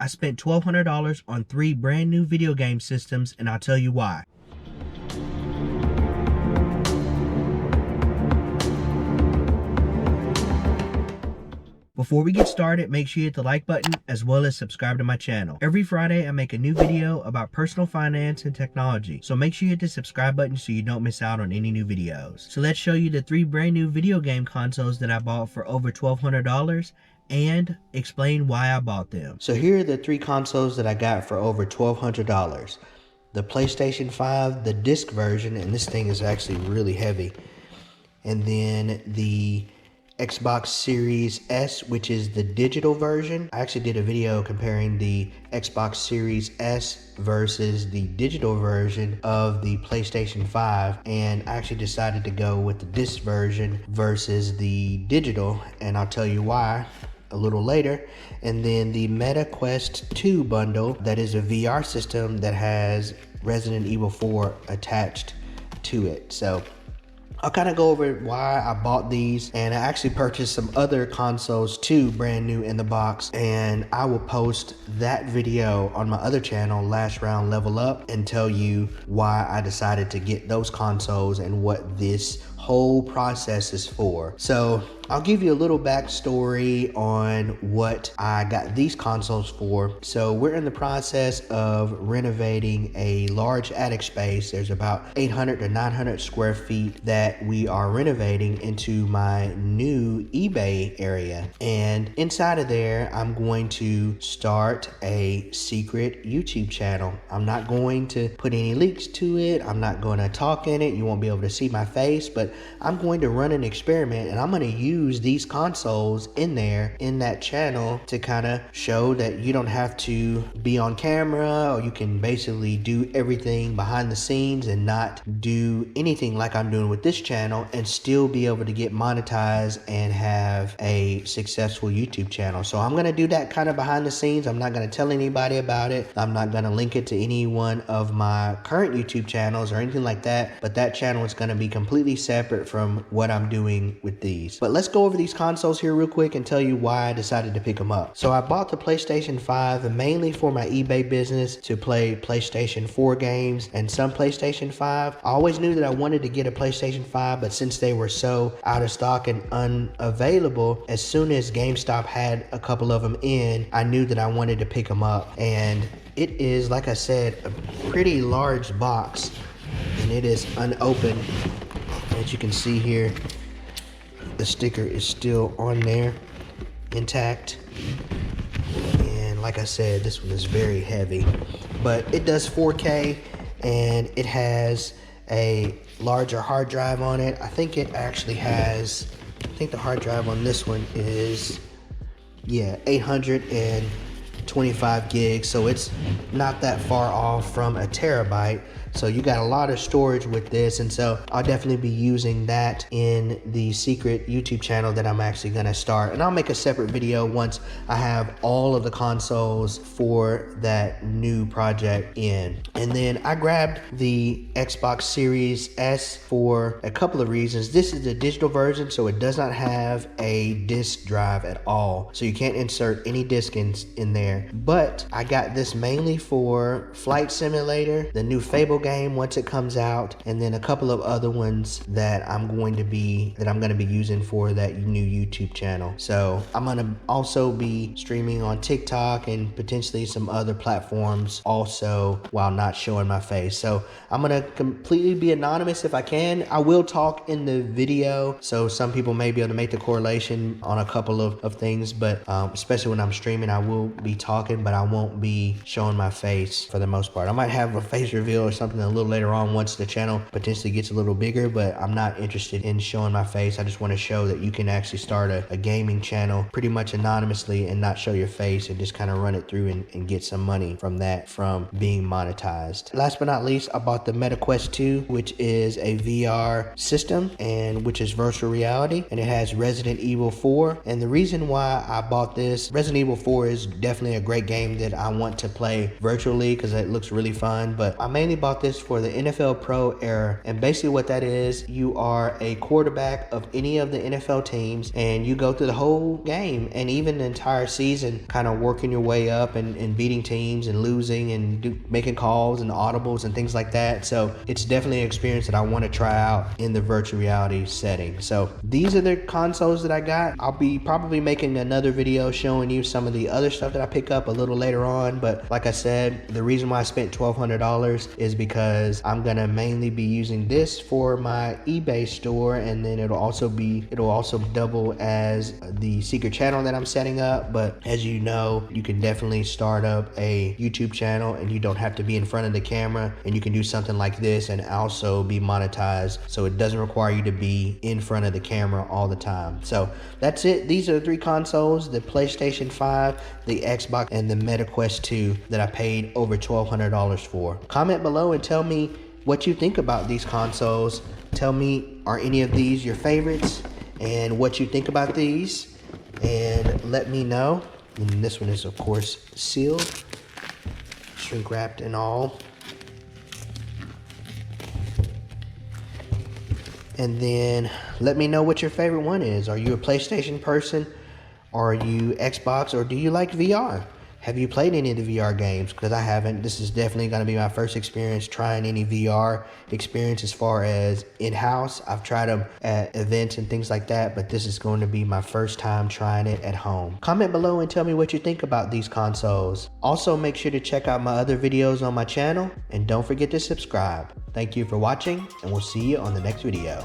I spent $1,200 on 3 brand new video game systems, and I'll tell you why. Before we get started, make sure you hit the like button as well as subscribe to my channel. Every Friday, I make a new video about personal finance and technology. So make sure you hit the subscribe button so you don't miss out on any new videos. So let's show you the 3 brand new video game consoles that I bought for over $1,200 and explain why I bought them. So here are the 3 consoles that I got for over $1,200. The PlayStation 5, the disc version, and this thing is actually really heavy. And then the Xbox Series S, which is the digital version. I actually did a video comparing the Xbox Series S versus the digital version of the PlayStation 5, and I actually decided to go with the disc version versus the digital, and I'll tell you why a little later. And then the Meta Quest 2 bundle, that is a VR system that has Resident Evil 4 attached to it. So I'll kind of go over why I bought these, and I actually purchased some other consoles too, brand new in the box, and I will post that video on my other channel, Last Round Level Up, and tell you why I decided to get those consoles and what this whole process is for. So I'll give you a little backstory on what I got these consoles for. So we're in the process of renovating a large attic space. There's about 800 to 900 square feet that we are renovating into my new eBay area. And inside of there, I'm going to start a secret YouTube channel. I'm not going to put any links to it. I'm not going to talk in it. You won't be able to see my face, but I'm going to run an experiment, and I'm going to use these consoles in there in that channel to kind of show that you don't have to be on camera, or you can basically do everything behind the scenes and not do anything like I'm doing with this channel and still be able to get monetized and have a successful YouTube channel. So I'm going to do that kind of behind the scenes. I'm not going to tell anybody about it. I'm not going to link it to any one of my current YouTube channels or anything like that, but that channel is going to be completely separate from what I'm doing with these. But let's go over these consoles here real quick and tell you why I decided to pick them up. So I bought the PlayStation 5 mainly for my eBay business to play PlayStation 4 games and some PlayStation 5. I always knew that I wanted to get a PlayStation 5, but since they were so out of stock and unavailable, as soon as GameStop had a couple of them in, I knew that I wanted to pick them up. And it is, like I said, a pretty large box, and it is unopened. As you can see here, the sticker is still on there, intact. And like I said, this one is very heavy, but it does 4K, and it has a larger hard drive on it. I think it actually has, I think the hard drive on this one is, 825 gigs. So it's not that far off from a terabyte. So you got a lot of storage with this, and so I'll definitely be using that in the secret YouTube channel that I'm actually going to start. And I'll make a separate video once I have all of the consoles for that new project in. And then I grabbed the Xbox Series S for a couple of reasons. This is the digital version, so it does not have a disk drive at all. So you can't insert any disk in there. But I got this mainly for Flight Simulator, the new Fable game once it comes out, and then a couple of other ones that I'm going to be using for that new YouTube channel. So I'm going to also be streaming on TikTok and potentially some other platforms also while not showing my face. So I'm going to completely be anonymous if I can. I will talk in the video, so some people may be able to make the correlation on a couple of things, but especially when I'm streaming, I will be talking, but I won't be showing my face for the most part. I might have a face reveal or something a little later on once the channel potentially gets a little bigger, but I'm not interested in showing my face. I just want to show that you can actually start a gaming channel pretty much anonymously and not show your face and just kind of run it through and get some money from that, from being monetized. Last but not least, I bought the Meta Quest 2, which is a VR system and which is virtual reality, and it has Resident Evil 4. And the reason why I bought this, Resident Evil 4 is definitely a great game that I want to play virtually because it looks really fun, but I mainly bought bought this for the NFL Pro Era, and basically what that is, you are a quarterback of any of the NFL teams, and you go through the whole game and even the entire season, kind of working your way up and beating teams and losing and making calls and audibles and things like that. So it's definitely an experience that I want to try out in the virtual reality setting. So these are the consoles that I got. I'll be probably making another video showing you some of the other stuff that I pick up a little later on, but like I said, the reason why I spent $1,200 is because I'm gonna mainly be using this for my eBay store, and then it'll also double as the secret channel that I'm setting up. But as you know, you can definitely start up a YouTube channel and you don't have to be in front of the camera, and you can do something like this and also be monetized, so it doesn't require you to be in front of the camera all the time. So that's it. These are the 3 consoles: the PlayStation 5, the Xbox, and the Meta Quest 2 that I paid over $1,200 for. Comment below and tell me what you think about these consoles. Tell me, are any of these your favorites, and what you think about these, and let me know. And this one is of course sealed, shrink wrapped and all. And then let me know what your favorite one is. Are you a PlayStation person? Are you Xbox, or do you like VR? Have you played any of the VR games? Because I haven't. This is definitely going to be my first experience trying any VR experience as far as in-house. I've tried them at events and things like that, but this is going to be my first time trying it at home. Comment below and tell me what you think about these consoles. Also, make sure to check out my other videos on my channel, and don't forget to subscribe. Thank you for watching, and we'll see you on the next video.